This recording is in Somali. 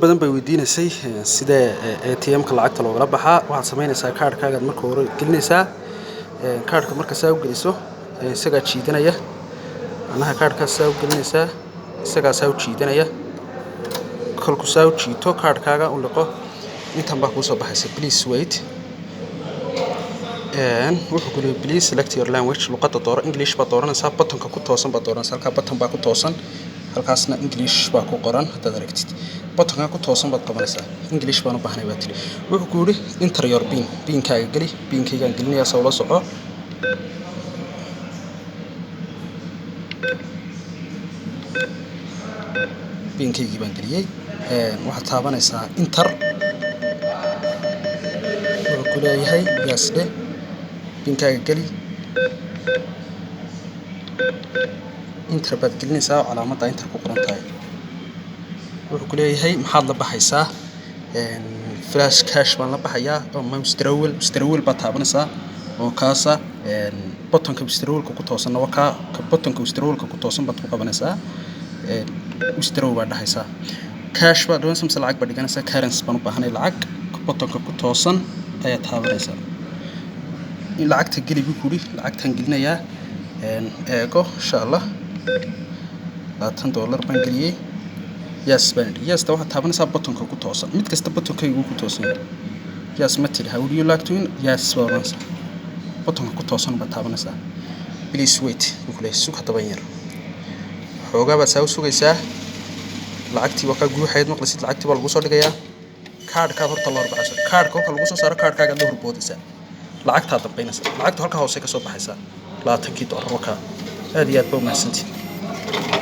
badan bay weydiinaysay sida ATM-ka lacagta looga baxaa. Waxaad samaynaysaa kaarkaaga marka hore gelinaysaa kaarka marka saa u geliso isaga jiidanaya anaha kaarka saa u gelinaysaa isaga saa u jiidanaya kolku saa u jiito kaarkaaga u liqo intan baa ku soo baxaysa please wait wuxuu ku leeyahay please select your language luqadda dooro English baa dooranaysaa buttonka ku toosan baa dooranaysaa halka button baa ku toosan halkaasna English baa ku qoran hadaad aragtid buttonka ku toosan baad qabanaysaa English baan u baahnay baa tiri wuxuu ku yiri enter your pin kaaga gali pinkayga gelinayaa soo la soco pinkaygi baan galiyay waxaad taabanaysaa enter wuxuu ku leeyahay yaasde pinkaaga gali enter baad gelinaysaa calaamadda enter ku qoran tahay wuxuu ku leeyahay maxaad la baxaysaa flash cash baan la baxayaa ama withdrawal baad taabanaysaa oo kaasa buttonka withdrawalka ku toosan ka buttonka withdrawalka ku toosan baad ku qabanaysaa withdraw baad dhahaysaa cash baad doonaysaa lacag baad dhiganaysaa currency baan u baahnay lacag buttonka ku toosan ayaad taabanaysaa in lacagta geli buu kuri lacagtan gelinayaa eego insha Allah $20 baan geliyay yes baan yes waxaad taabanaysaa buttonka ku toosan mid kasta buttonkaygu ku toosan yes ma tiri how do you like to win yes buttonka ku toosan baad taabanaysaa please wait wuxuu leeyahay suuqa taban yar xoogaa baad saa u sugaysaa lacagtii waa ka guuxayd maqlisid lacagtii baa lagu soo dhigayaa kaarka horta loo arbacayso kaarka halka lagu soo saaro kaarkaaga la horboodaysaa lacagta dambeynaysa lacagta halka hoose ka soo baxaysa $20 ka aad iyo aad baa u mahadsantihiin